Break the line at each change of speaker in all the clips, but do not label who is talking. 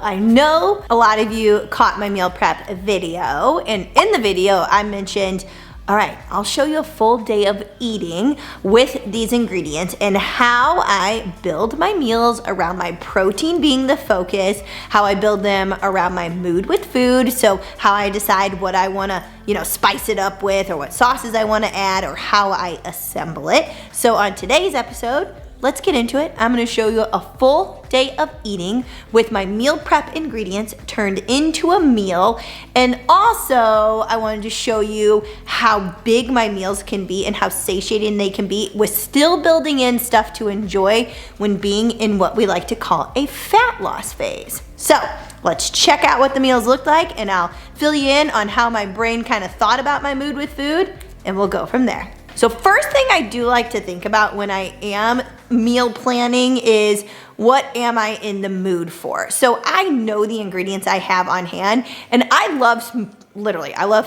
I know a lot of you caught my meal prep video, and in the video I mentioned, all right, I'll show you a full day of eating with these ingredients and how I build my meals around my protein being the focus, how I build them around my mood with food, so how I decide what I wanna, spice it up with, or what sauces I wanna add, or how I assemble it. So on today's episode, let's get into it. I'm gonna show you a full day of eating with my meal prep ingredients turned into a meal. And also, I wanted to show you how big my meals can be and how satiating they can be with still building in stuff to enjoy when being in what we like to call a fat loss phase. So let's check out what the meals look like, and I'll fill you in on how my brain kind of thought about my mood with food, and we'll go from there. So first thing I do like to think about when I am meal planning is, what am I in the mood for? So I know the ingredients I have on hand, and I love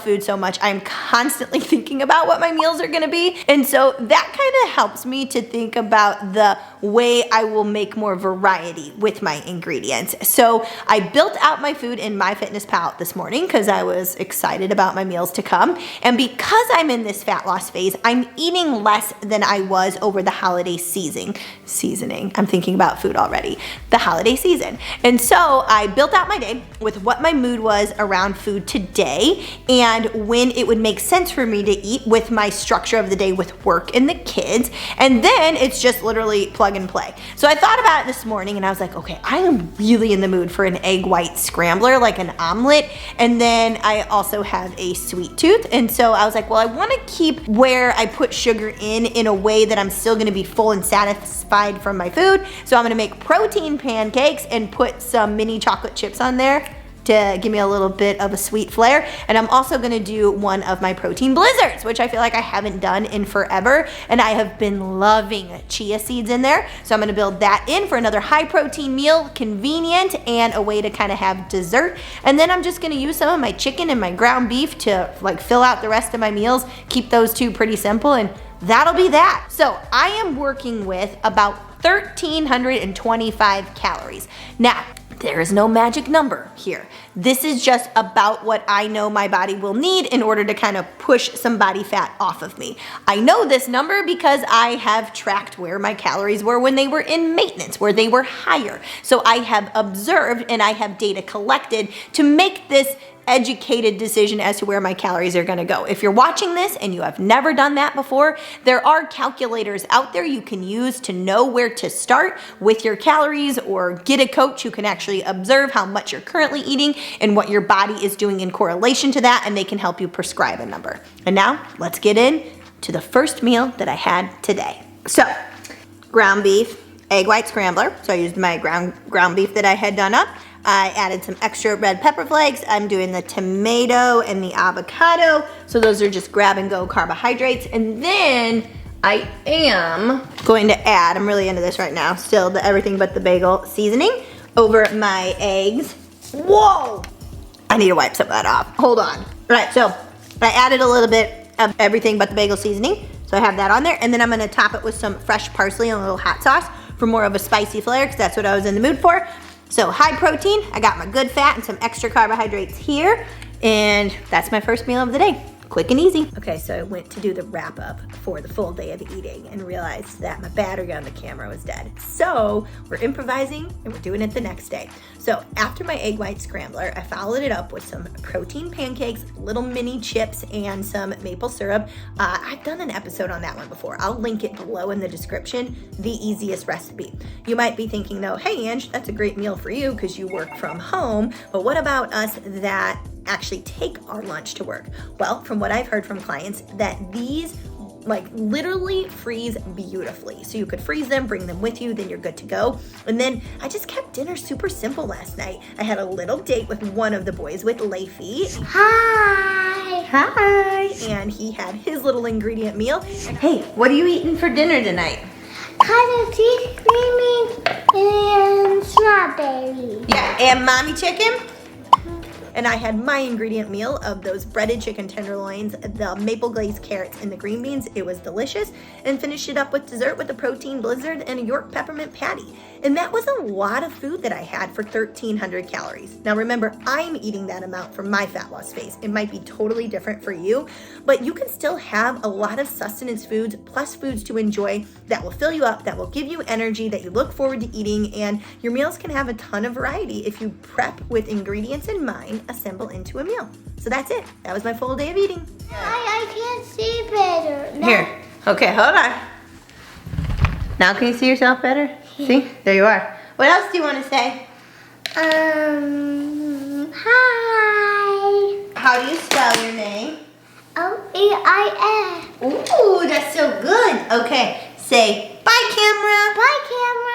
food so much. I'm constantly thinking about what my meals are gonna be. And so that kind of helps me to think about the way I will make more variety with my ingredients. So I built out my food in MyFitnessPal this morning because I was excited about my meals to come. And because I'm in this fat loss phase, I'm eating less than I was over the holiday seasoning. I'm thinking about food already. The holiday season. And so I built out my day with what my mood was around food today and when it would make sense for me to eat with my structure of the day with work and the kids. And then it's just literally plug and play. So I thought about it this morning and I was like, okay, I am really in the mood for an egg white scrambler, like an omelet. And then I also have a sweet tooth. And so I was like, well, I want to keep where I put sugar in a way that I'm still going to be full and satisfied from my food. So I'm going to make protein pancakes and put some mini chocolate chips on there to give me a little bit of a sweet flair. And I'm also gonna do one of my protein blizzards, which I feel like I haven't done in forever. And I have been loving chia seeds in there. So I'm gonna build that in for another high protein meal, convenient, and a way to kind of have dessert. And then I'm just gonna use some of my chicken and my ground beef to fill out the rest of my meals, keep those two pretty simple, and that'll be that. So I am working with about 1,325 calories. Now, there is no magic number here. This is just about what I know my body will need in order to kind of push some body fat off of me. I know this number because I have tracked where my calories were when they were in maintenance, where they were higher. So I have observed and I have data collected to make this educated decision as to where my calories are gonna go. If you're watching this and you have never done that before, there are calculators out there you can use to know where to start with your calories, or get a coach who can actually observe how much you're currently eating and what your body is doing in correlation to that, and they can help you prescribe a number. And now let's get in to the first meal that I had today. So, ground beef, egg white scrambler. So I used my ground beef that I had done up. I added some extra red pepper flakes. I'm doing the tomato and the avocado. So those are just grab and go carbohydrates. And then I am going to add, I'm really into this right now, still the everything but the bagel seasoning over my eggs. Whoa! I need to wipe some of that off. Hold on. All right, so I added a little bit of everything but the bagel seasoning. So I have that on there. And then I'm gonna top it with some fresh parsley and a little hot sauce for more of a spicy flair, because that's what I was in the mood for. So high protein, I got my good fat and some extra carbohydrates here, and that's my first meal of the day. Quick and easy. Okay, so I went to do the wrap up for the full day of eating and realized that my battery on the camera was dead. So we're improvising and we're doing it the next day. So after my egg white scrambler, I followed it up with some protein pancakes, little mini chips, and some maple syrup. I've done an episode on that one before. I'll link it below in the description, the easiest recipe. You might be thinking though, hey Ange, that's a great meal for you because you work from home, but what about us that actually take our lunch to work? Well, from what I've heard from clients, that these literally freeze beautifully. So you could freeze them, bring them with you, then you're good to go. And then I just kept dinner super simple last night. I had a little date with one of the boys, with Leify. Hi! Hi! And he had his little ingredient meal. Hey, what are you eating for dinner tonight?
Cottage cheese, creamy, and strawberry.
Yeah, and mommy chicken? And I had my ingredient meal of those breaded chicken tenderloins, the maple glazed carrots, and the green beans. It was delicious. And finished it up with dessert with a protein blizzard and a York peppermint patty. And that was a lot of food that I had for 1,300 calories. Now remember, I'm eating that amount for my fat loss phase. It might be totally different for you, but you can still have a lot of sustenance foods plus foods to enjoy that will fill you up, that will give you energy, that you look forward to eating, and your meals can have a ton of variety if you prep with ingredients in mind, assemble into a meal. So that's it. That was my full day of eating.
I can't see better. No.
Here. Okay, hold on. Now can you see yourself better? See? There you are. What else do you want to say?
Hi.
How do you spell your name?
O-E-I-S.
Ooh, that's so good. Okay, say bye, camera.
Bye, camera.